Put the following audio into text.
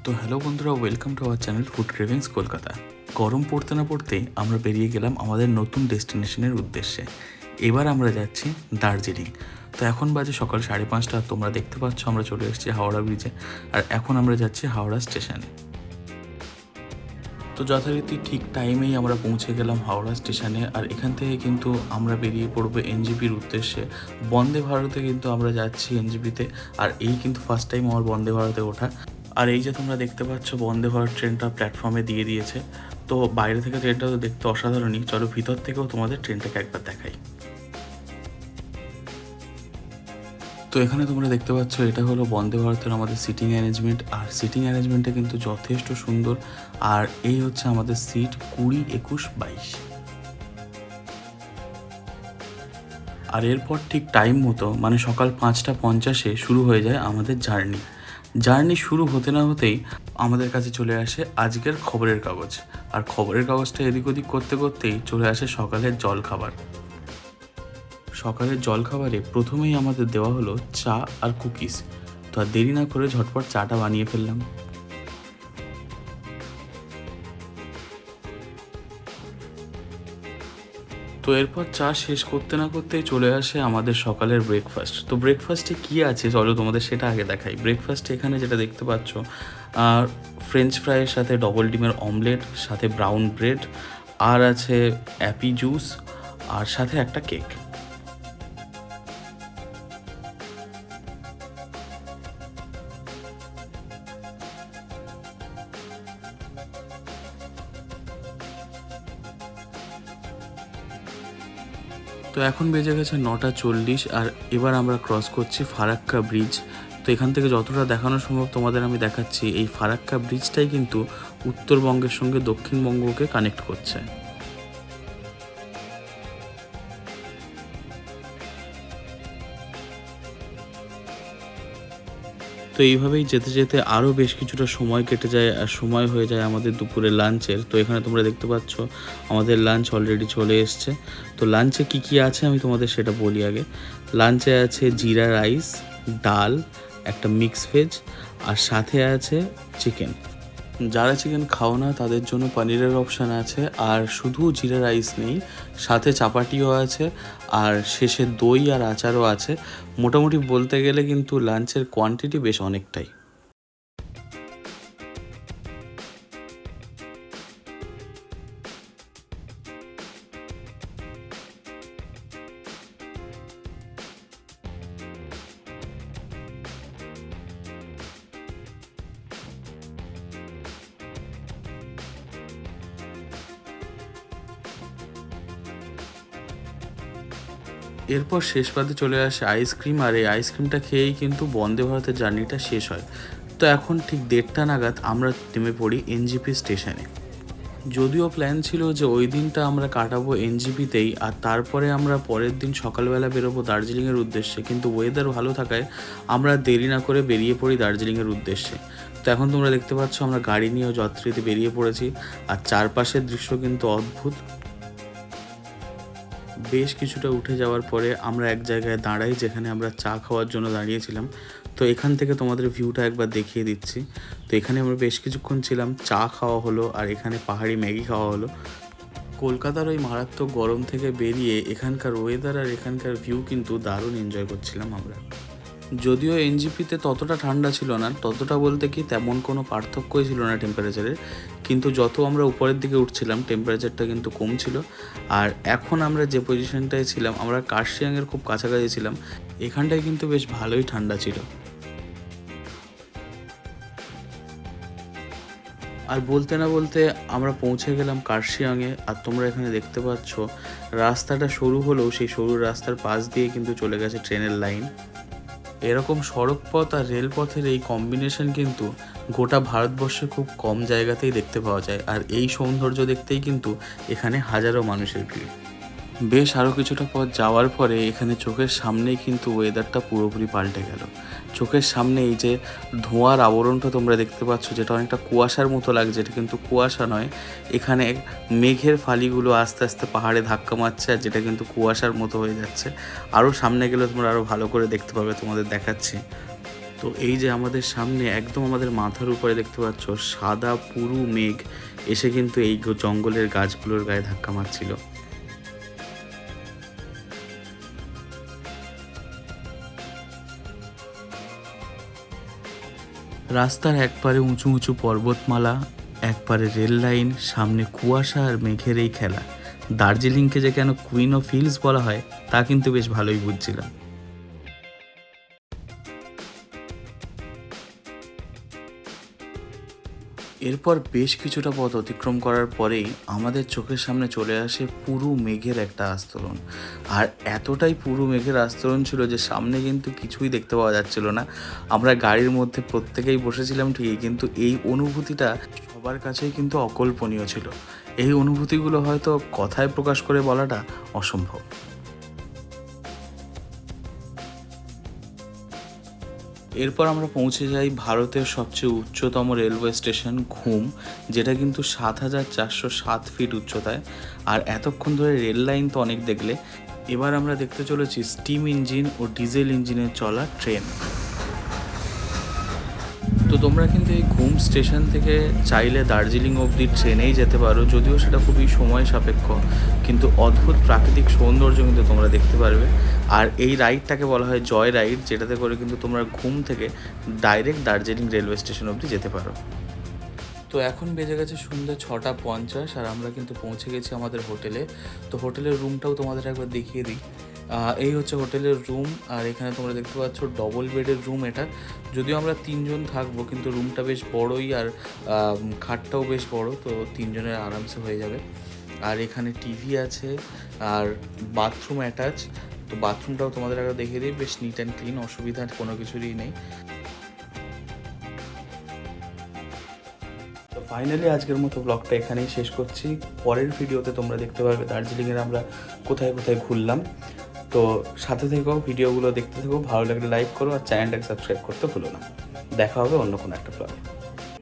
তো হ্যালো বন্ধুরা, welcome to our channel food cravings Kolkata. গরম পড়তে না পড়তেই আমরা বেরিয়ে গেলাম আমাদের নতুন ডেস্টিনেশনের উদ্দেশ্যে। এবার আমরা যাচ্ছি দার্জিলিং। তো এখন বাজে সকাল 5:30। তোমরা দেখতে পাচ্ছ আমরা চলে এসেছি হাওড়া ব্রিজে, আর এখন আমরা যাচ্ছি হাওড়া স্টেশনে। তো যথারীতি ঠিক টাইমেই আমরা পৌঁছে গেলাম হাওড়া স্টেশনে, আর এখান থেকে কিন্তু আমরা বেরিয়ে পড়বো এনজেপির উদ্দেশ্যে। বন্দে ভারতে কিন্তু আমরা যাচ্ছি এনজেপিতে, আর এই কিন্তু ফার্স্ট টাইম আমার বন্দে ভারতে ওঠা। আর এই যে তোমরা দেখতে পাচ্ছ বন্দে ভারত ট্রেনটা প্ল্যাটফর্মে দিয়ে দিয়েছে। তো বাইরে থেকে ট্রেনটা তো দেখতে অসাধারণই, চলো ভিতর থেকেও তোমাদের ট্রেনটাকে একবার দেখাই। তো এখানে তোমরা দেখতে পাচ্ছ এটা হলো বন্দে ভারতের আমাদের সিটিং অ্যারেঞ্জমেন্ট, আর সিটিং অ্যারেঞ্জমেন্টটা কিন্তু যথেষ্ট সুন্দর। আর এই হচ্ছে আমাদের সিট 20, 21, 22। আর এরপর ঠিক টাইম মতো মানে সকাল 5:50 শুরু হয়ে যায় আমাদের জার্নি শুরু হতে না হতেই আমাদের কাছে চলে আসে আজকের খবরের কাগজ। আর খবরের কাগজটা এদিক ওদিক করতে করতেই চলে আসে সকালের জলখাবার। সকালের জলখাবারে প্রথমেই আমাদের দেওয়া হলো চা আর কুকিজ। তো আর দেরি না করে ঝটপট চাটা বানিয়ে ফেললাম। তো এরপর চা শেষ করতে না করতেই চলে আসে আমাদের সকালের ব্রেকফাস্ট। তো ব্রেকফাস্টে কী আছে চলো তোমাদের সেটা আগে দেখাই। ব্রেকফাস্টে এখানে যেটা দেখতে পাচ্ছ, আর ফ্রেঞ্চ ফ্রাইয়ের সাথে ডবল ডিমের অমলেট, সাথে ব্রাউন ব্রেড, আর আছে অ্যাপি জুস, আর সাথে একটা কেক। তো এখন বেজে গেছে 9:40, আর এবার আমরা ক্রস করছি ফারাক্কা ব্রিজ। তো এখান থেকে যতটা দেখানো সম্ভব তোমাদের আমি দেখাচ্ছি। এই ফারাক্কা ব্রিজটাই কিন্তু উত্তরবঙ্গের সঙ্গে দক্ষিণবঙ্গকে কানেক্ট করছে। তো এইভাবেই যেতে যেতে আরও বেশ কিছুটা সময় কেটে যায়, আর সময় হয়ে যায় আমাদের দুপুরে লাঞ্চের। তো এখানে তোমরা দেখতে পাচ্ছ আমাদের লাঞ্চ অলরেডি চলে এসছে। তো লাঞ্চে কি কি আছে আমি তোমাদের সেটা বলি আগে। লাঞ্চে আছে জিরা রাইস, ডাল, একটা মিক্স ভেজ, আর সাথে আছে চিকেন। যারা চিকেন খাও না তাদের জন্য পনিরের অপশান আছে, আর শুধু জিরা রাইস নেই, সাথে চাপাটিও আছে, আর শেষে দই আর আচারও আছে। মোটামুটি বলতে গেলে কিন্তু লাঞ্চের কোয়ান্টিটি বেশ অনেকটাই। এরপর শেষ পাতে চলে আসে আইসক্রিম, আর এই আইসক্রিমটা খেয়েই কিন্তু বন্দে ভারতের জার্নিটা শেষ হয়। তো এখন ঠিক 1:30 নাগাদ আমরা নেমে পড়ি এনজেপি স্টেশনে। যদিও প্ল্যান ছিল যে ওই দিনটা আমরা কাটাবো এনজেপিতেই, আর তারপরে আমরা পরের দিন সকালবেলা বেরোবো দার্জিলিংয়ের উদ্দেশ্যে, কিন্তু ওয়েদার ভালো থাকায় আমরা দেরি না করে বেরিয়ে পড়ি দার্জিলিংয়ের উদ্দেশ্যে। তো এখন তোমরা দেখতে পাচ্ছ আমরা গাড়ি নিয়েও যত্রীতে বেরিয়ে পড়েছি, আর চারপাশের দৃশ্য কিন্তু অদ্ভুত। বেশ কিছুটা উঠে যাওয়ার পরে আমরা এক জায়গায় দাঁড়াই, যেখানে আমরা চা খাওয়ার জন্য দাঁড়িয়েছিলাম। তো এখান থেকে তোমাদের ভিউটা একবার দেখিয়ে দিচ্ছি। তো এখানে আমরা বেশ কিছুক্ষণ ছিলাম, চা খাওয়া হলো, আর এখানে পাহাড়ি ম্যাগি খাওয়া হলো। কলকাতার ওই মারাত্মক গরম থেকে বেরিয়ে এখানকার ওয়েদার আর এখানকার ভিউ কিন্তু দারুণ এনজয় করছিলাম আমরা। যদিও এনজেপিতে ততটা ঠান্ডা ছিল না, ততটা বলতে কি তেমন কোনো পার্থক্যই ছিল না টেম্পারেচারের, কিন্তু যত আমরা উপরের দিকে উঠছিলাম টেম্পারেচারটা কিন্তু কম ছিল। আর এখন আমরা যে পজিশনটায় ছিলাম, আমরা কার্শিয়াংয়ের খুব কাছাকাছি ছিলাম, এখানটায় কিন্তু বেশ ভালোই ঠান্ডা ছিল। আর বলতে না বলতে আমরা পৌঁছে গেলাম কার্শিয়াংয়ে। আর তোমরা এখানে দেখতে পাচ্ছ রাস্তাটা সরু হলেও সেই সরু রাস্তার পাশ দিয়ে কিন্তু চলে গেছে ট্রেনের লাইন। এরকম সড়কপথ আর রেলপথের এই কম্বিনেশন কিন্তু গোটা ভারতবর্ষে খুব কম জায়গাতেই দেখতে পাওয়া যায়, আর এই সৌন্দর্য দেখতেই কিন্তু এখানে হাজারো মানুষের ভিড়। বেশ আরও কিছুটা পথ যাওয়ার পরে এখানে চোখের সামনেই কিন্তু ওয়েদারটা পুরোপুরি পাল্টে গেল। চোখের সামনে এই যে ধোঁয়ার আবরণটা তোমরা দেখতে পাচ্ছ, যেটা অনেকটা কুয়াশার মতো লাগছে, এটা কিন্তু কুয়াশা নয়। এখানে মেঘের ফালিগুলো আস্তে আস্তে পাহাড়ে ধাক্কা মারছে, আর যেটা কিন্তু কুয়াশার মতো হয়ে যাচ্ছে। আরও সামনে গেলে তোমরা আরও ভালো করে দেখতে পাবে, তোমাদের দেখাচ্ছি। তো এই যে আমাদের সামনে একদম আমাদের মাথার উপরে দেখতে পাচ্ছ সাদা পুরু মেঘ এসে কিন্তু এই জঙ্গলের গাছগুলোর গায়ে ধাক্কা মারছিল। রাস্তার একপারে উঁচু উঁচু পর্বতমালা, একপারে রেল লাইন, সামনে কুয়াশা আর মেঘের এই খেলা। দার্জিলিংকে যে কেন কুইন অফ হিলস বলা হয় তা কিন্তু বেশ ভালোই বুঝছিলাম। এরপর বেশ কিছুটা পথ অতিক্রম করার পরেই আমাদের চোখের সামনে চলে আসে পুরু মেঘের একটা আস্তরণ। আর এতটাই পুরু মেঘের আস্তরণ ছিল যে সামনে কিন্তু কিছুই দেখতে পাওয়া যাচ্ছিল না। আমরা গাড়ির মধ্যে প্রত্যেকেই বসেছিলাম ঠিকই, কিন্তু এই অনুভূতিটা সবার কাছেই কিন্তু অকল্পনীয় ছিল। এই অনুভূতিগুলো হয়তো কথায় প্রকাশ করে বলাটা অসম্ভব। এরপর আমরা পৌঁছে যাই ভারতের সবচেয়ে উচ্চতম রেলওয়ে স্টেশন ঘুম, যেটা কিন্তু ৭,৪০৭ ফিট উচ্চতায়। আর এতক্ষণ ধরে রেল লাইন তো অনেক দেখলে, এবার আমরা দেখতে চলেছি স্টিম ইঞ্জিন ও ডিজেল ইঞ্জিনের চলা ট্রেন। তো তোমরা কিন্তু এই ঘুম স্টেশন থেকে চাইলে দার্জিলিং অবধি ট্রেনেই যেতে পারো, যদিও সেটা খুবই সময় সাপেক্ষ, কিন্তু অদ্ভুত প্রাকৃতিক সৌন্দর্য কিন্তু তোমরা দেখতে পারবে। আর এই রাইডটাকে বলা হয় জয় রাইড, যেটাতে করে কিন্তু তোমরা ঘুম থেকে ডাইরেক্ট দার্জিলিং রেলওয়ে স্টেশন অবধি যেতে পারো। তো এখন বেজে গেছে সন্ধ্যে 6:50 আর আমরা কিন্তু পৌঁছে গেছি আমাদের হোটেলে। তো হোটেলের রুমটাও তোমাদের একবার দেখিয়ে দিই। এই হচ্ছে হোটেলের রুম, আর এখানে তোমরা দেখতে পাচ্ছ ডবল বেডের রুম এটা। যদিও আমরা 3 জন থাকবো, কিন্তু রুমটা বেশ বড়ই আর খাটটাও বেশ বড়, তো 3 জনের আরামসে হয়ে যাবে। আর এখানে টিভি আছে আর বাথরুম অ্যাটাচ। তো বাথরুমটাও তোমাদের একবার দেখিয়ে দিই, বেশ নিট অ্যান্ড ক্লিন, অসুবিধা কোনো কিছুরই নেই। তো ফাইনালি আজকের মতো ব্লগটা এখানেই শেষ করছি। পরের ভিডিওতে তোমরা দেখতে পারবে দার্জিলিংয়ের আমরা কোথায় কোথায় ঘুরলাম। তো সাথে থেকেও ভিডিওগুলো দেখতে থেকো, ভালো লাগলে লাইক করো আর চ্যানেলটাকে সাবস্ক্রাইব করতে ভুলো না। দেখা হবে অন্য কোনো একটা ব্লগে।